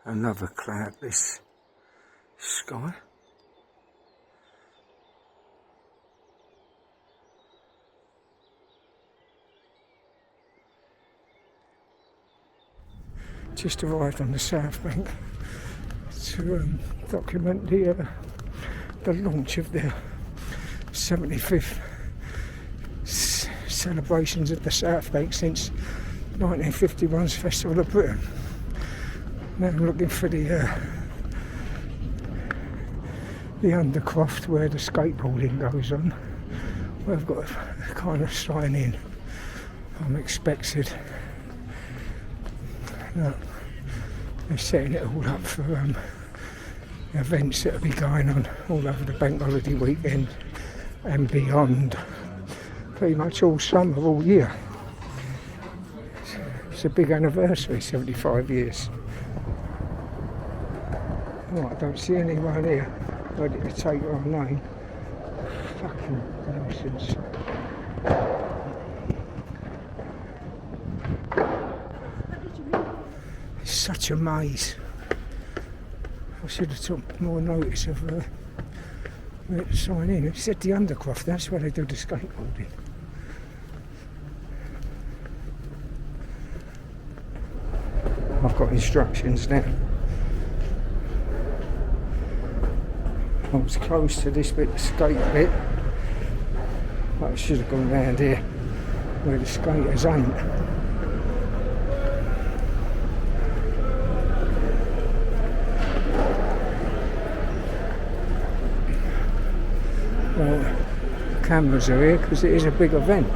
Another cloudless sky. Just arrived on the south bank to document the launch of the 75th celebrations of the South Bank since 1951's Festival of Britain. Now I'm looking for the undercroft where the skateboarding goes on. We've got a kind of sign in. I'm expected. No, they're setting it all up for events that will be going on all over the bank holiday weekend and beyond. Pretty much all summer, all year. It's a big anniversary, 75 years. Oh, I don't see anyone here ready to take our name. Fucking nuisance. It's such a maze. I should have took more notice of where to sign in. It said the Undercroft, that's where they do the skateboarding. I've got instructions now. I was close to this bit, the skate bit, but I should have gone round here where the skaters ain't. Well, cameras are here because it is a big event.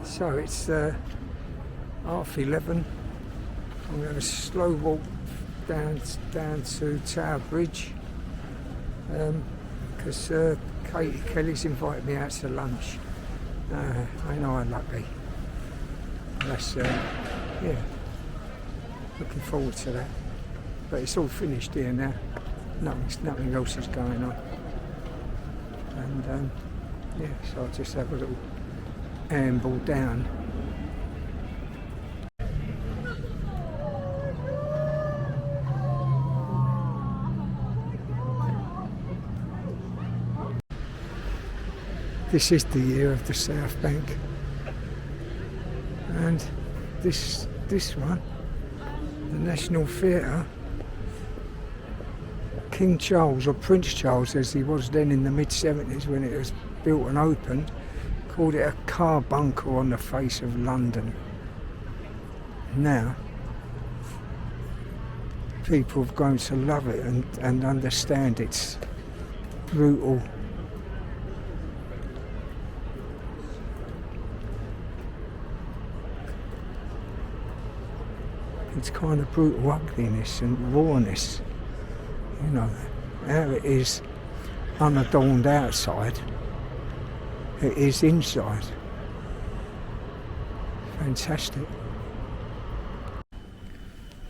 So it's 11:30. I'm going to slow walk down to Tower Bridge because Katie Kelly's invited me out to lunch. Ain't I lucky? That's yeah. Looking forward to that. But it's all finished here now. Nothing else is going on. And yeah, so I'll just have a little amble down. This is the year of the South Bank, and this one, the National Theatre, King Charles, or Prince Charles as he was then in the mid-70s when it was built and opened, called it a carbuncle on the face of London. Now people have grown to love it and understand its brutal its kind of brutal ugliness and rawness, you know, how it is unadorned outside, it is inside. Fantastic.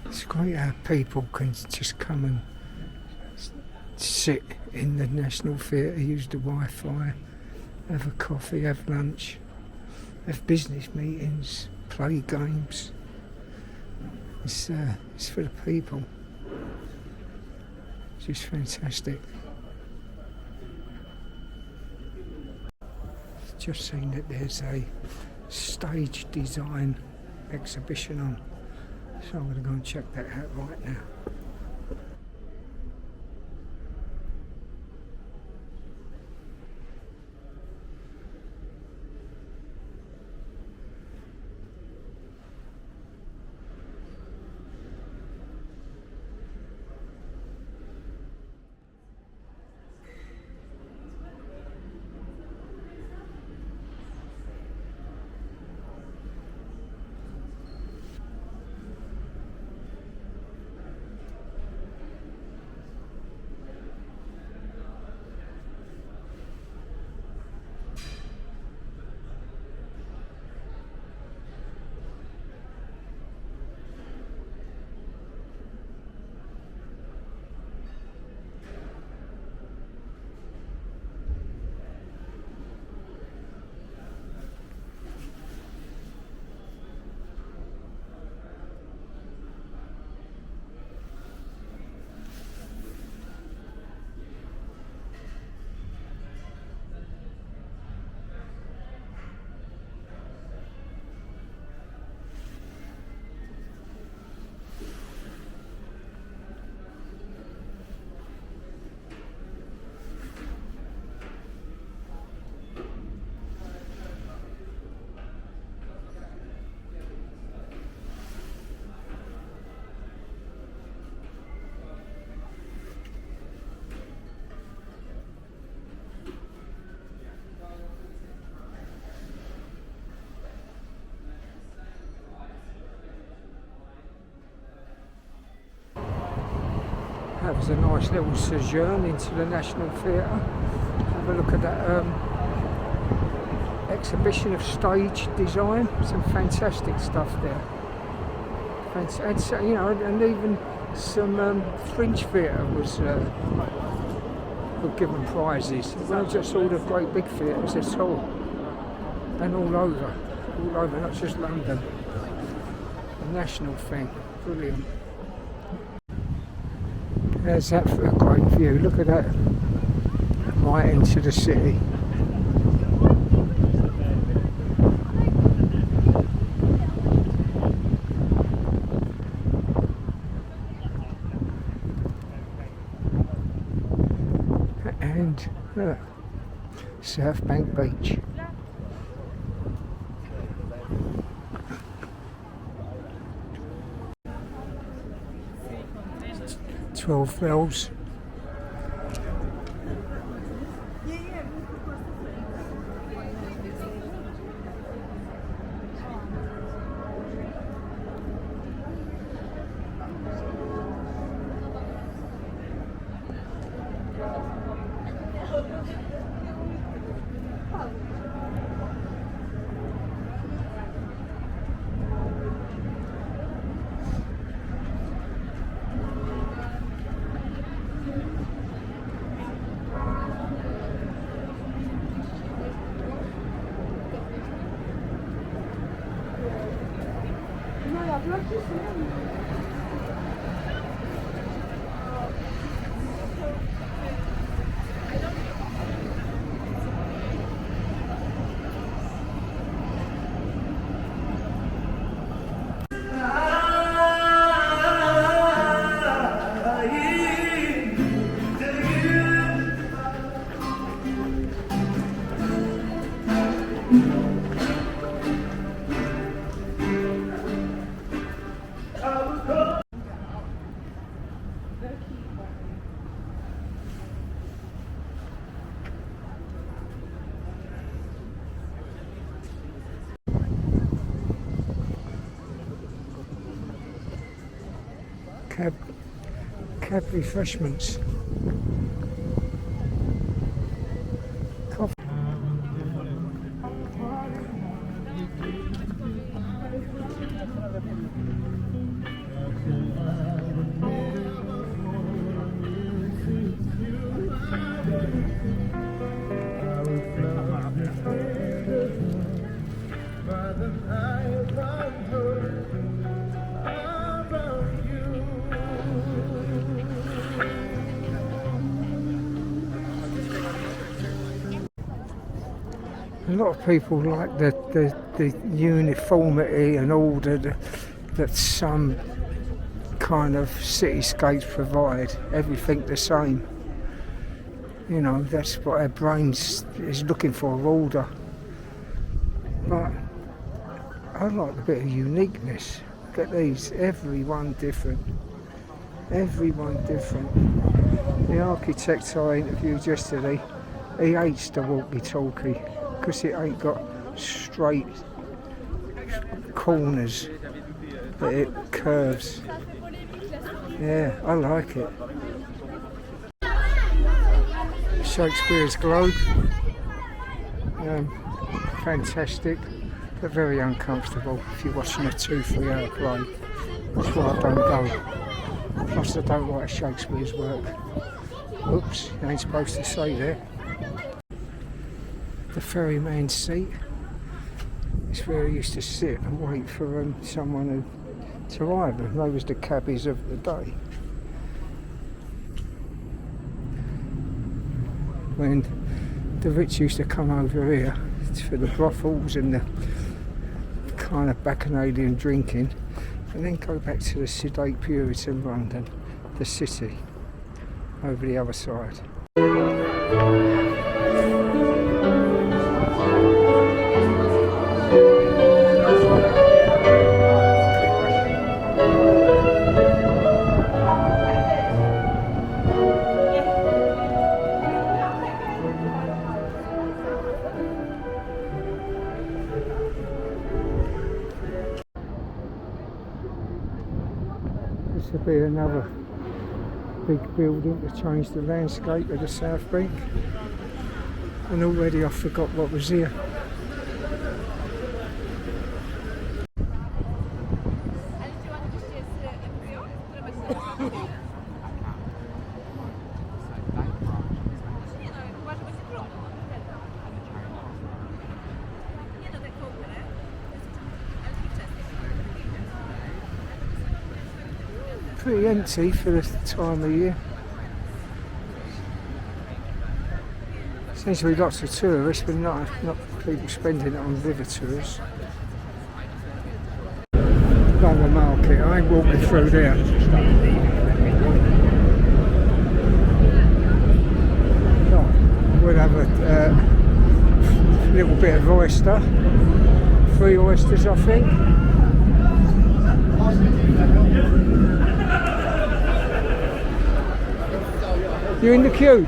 It's great how people can just come and sit in the National Theatre, use the Wi-Fi, have a coffee, have lunch, have business meetings, play games. It's for the people. It's just fantastic. Just seen that there's a stage design exhibition on, so I'm going to go and check that out right now. That was a nice little sojourn into the National Theatre. Have a look at that exhibition of stage design. Some fantastic stuff there. You know, and even some Fringe Theatre was were given prizes. It wasn't just all the great big theatres at all, and all over, not just London. The national thing, brilliant. There's that for a great view. Look at that, right into the city. And look, South Bank Beach. $12 bells. Cab refreshments. Coffee. A lot of people like the uniformity and order that some kind of cityscapes provide. Everything the same. You know, that's what our brains is looking for, order. But I like a bit of uniqueness. Look at these, everyone different. Everyone different. The architect I interviewed yesterday, he hates the walkie-talkie because it ain't got straight corners, but it curves. Yeah, I like it. Shakespeare's Globe, fantastic, but very uncomfortable if you're watching a 2-3 hour play. That's why I don't go. Plus I don't like Shakespeare's work. Oops, you ain't supposed to say there. The ferryman's seat. It's where I used to sit and wait for someone to arrive. And those were the cabbies of the day. When the rich used to come over here for the brothels and the kind of bacchanalian drinking, and then go back to the sedate Puritan London, the city, over the other side. This will be another big building to change the landscape of the South Bank, and already I forgot what was here. Pretty empty for the time of year. Seems to be lots of tourists, but not people spending it on river tours. London Market, I ain't walking through there. We'll have a little bit of oyster. 3 oysters, I think. You in the queue?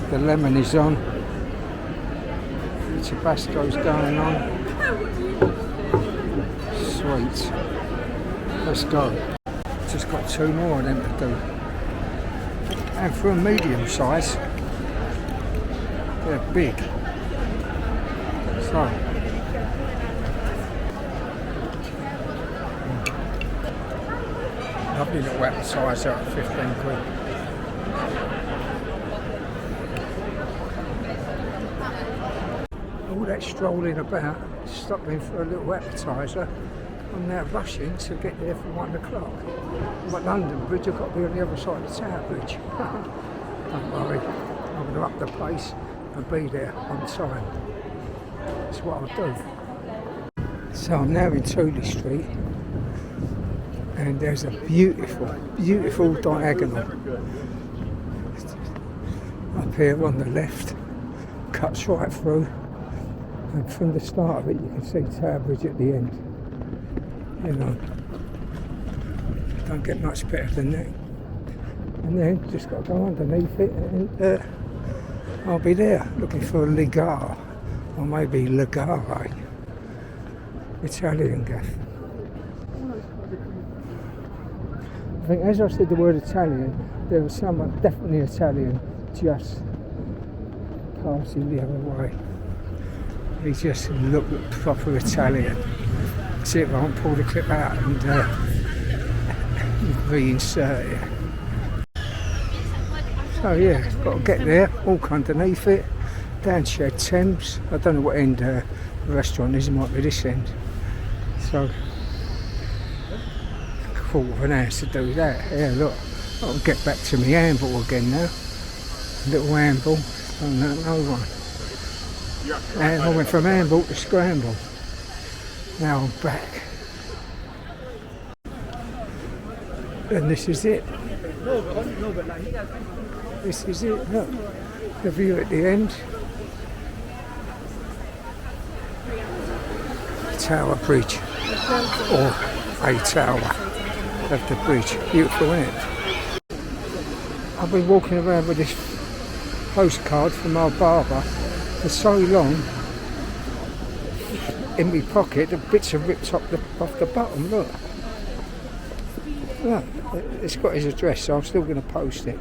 The lemon is on. The Tabasco's going on. Sweet. Let's go. Just got 2 more of them to do. And for a medium size, they're big. So, lovely little appetizer at 15 quid. All that strolling about, stopping for a little appetizer. I'm now rushing to get there for 1 o'clock. I'm at London Bridge, I've got to be on the other side of the Tower Bridge. Don't worry, I'm going to up the pace and be there on time. That's what I'll do. So I'm now in Tooley Street, and there's a beautiful, beautiful diagonal. Up here on the left, cuts right through, and from the start of it you can see Tower Bridge at the end. You know, don't get much better than that. And then just got to go underneath it, and I'll be there looking for Ligar, or maybe Ligare, Italian gaff. I think as I said the word Italian, there was someone definitely Italian just passing the other way. He just looked proper Italian. See if I can pull the clip out and reinsert it. So yeah, got to get there, walk underneath it, down Shed Thames. I don't know what end the restaurant is, it might be this end. So, quarter of an hour to do that. Yeah, look, I'll get back to my Amble again now. Little Amble, no one. And I went from Amble to Scramble. Now I'm back. And this is it. This is it, look. The view at the end. Tower Bridge. Or a tower of the bridge. Beautiful, isn't it? I've been walking around with this postcard from our barber for so long. In my pocket, the bits are ripped off the bottom, look. Look, it's got his address, so I'm still going to post it.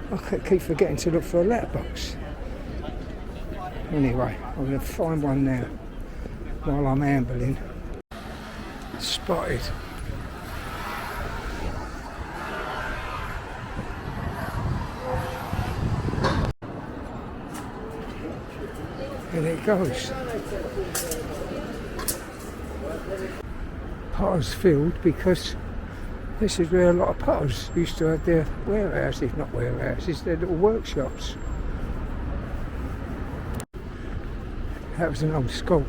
I keep forgetting to look for a letterbox. Anyway, I'm going to find one now while I'm ambling. Spotted. And it goes. Potter's Field, because this is where a lot of potters used to have their warehouses, if not warehouses, their little workshops. That was an old school.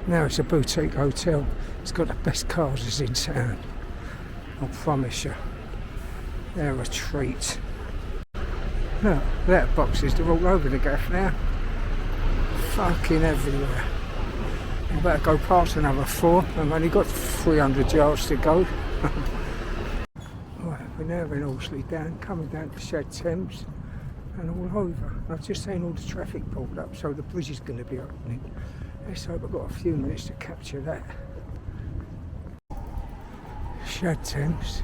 Now it's a boutique hotel. It's got the best cars in town. I promise you. They're a treat. Look, letterboxes, they're all over the gaff now. Fucking everywhere. I better go past another 4. I've only got 300 yards to go. Right, we're now in Horsley Down, coming down to Shed Thames and all over. I've just seen all the traffic pulled up, so the bridge is going to be opening. Let's hope I've got a few minutes to capture that. Shed Thames.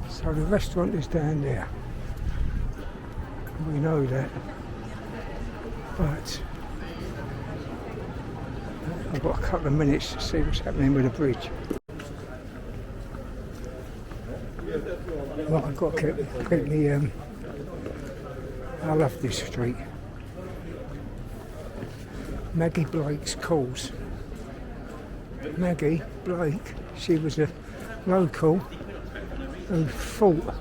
So the restaurant is down there. We know that. But I've got a couple of minutes to see what's happening with the bridge. Well, I've got to keep me, I love this street. Maggie Blake's calls. Maggie Blake, she was a local who fought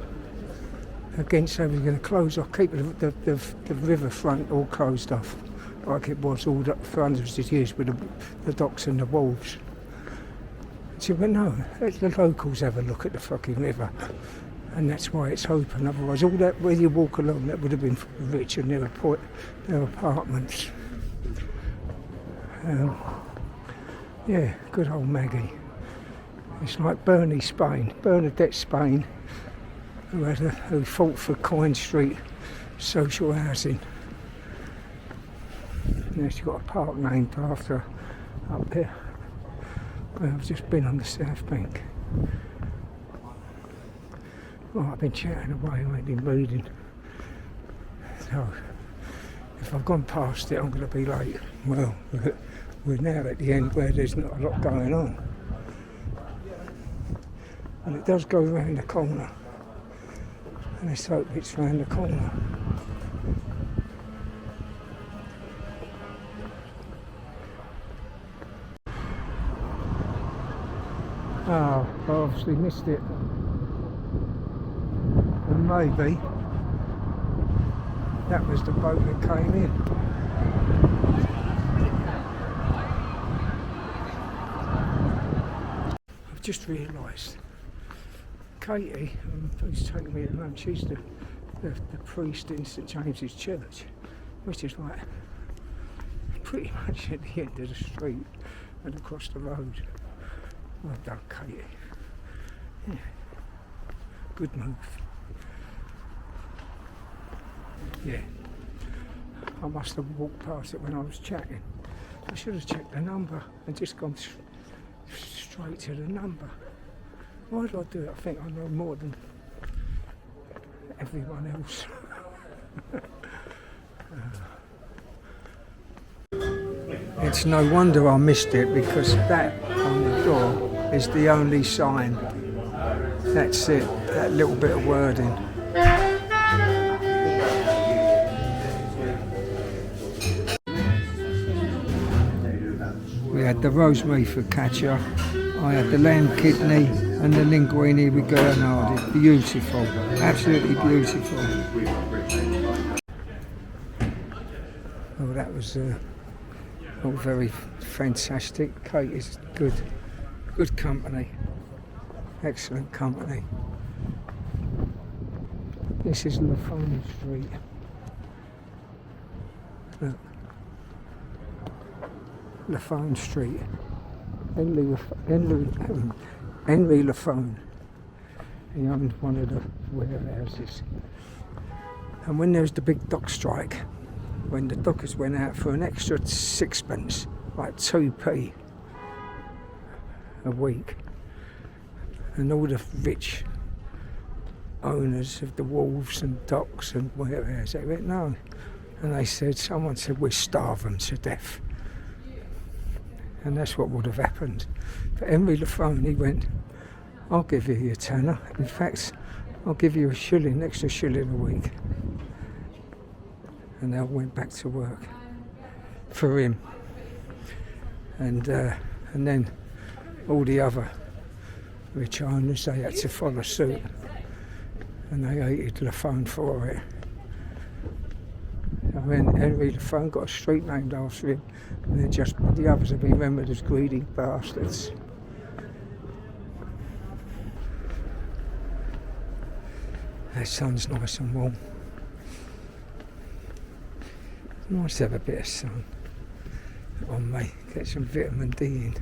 against they were going to close off, keep the riverfront all closed off, like it was all for hundreds of years with the docks and the wharves. She went, no, let the locals have a look at the fucking river. And that's why it's open. Otherwise, all that where you walk along, that would have been rich and their apartments. Yeah, good old Maggie. It's like Bernadette Spain, who fought for Coin Street social housing. And it's got a park named after her up here. Well, I've just been on the south bank. Well, I've been chatting away, I ain't been reading. So, if I've gone past it, I'm going to be late. Well, we're now at the end where there's not a lot going on. And it does go round the corner. And let's hope it's round the corner. Oh, I obviously missed it. And maybe that was the boat that came in. I've just realised Katie, who's taking me to lunch, she's the priest in St James's Church, which is like pretty much at the end of the street and across the road. Well done, Katie. Yeah. Good move. Yeah. I must have walked past it when I was chatting. I should have checked the number and just gone straight to the number. Why did I do it? I think I know more than everyone else. It's no wonder I missed it, because that on the door is the only sign. That's it, that little bit of wording. We had the rosemary focaccia, I had the lamb kidney and the linguine with granada. Beautiful, absolutely beautiful. Oh, that was all very fantastic. Kate is good company, excellent company. This is Lafone Street. Look, Lafone Street. Henry Lafone. He owned one of the warehouses. And when there was the big dock strike, when the dockers went out for an extra sixpence, like 2p a week, and all the rich owners of the wharves and docks and warehouses, they went no. And they said, someone said, we'll starve them to death. And that's what would have happened. But Henry Lafone, he went, I'll give you your tenner. In fact, I'll give you an extra shilling a week. And they all went back to work for him. And then all the other rich owners, they had to follow suit. And they hated Lafone for it. And then Henry Lafone got a street named after him, and then just the others have been remembered as greedy bastards. The sun's nice and warm. Nice to have a bit of sun on me, get some vitamin D in.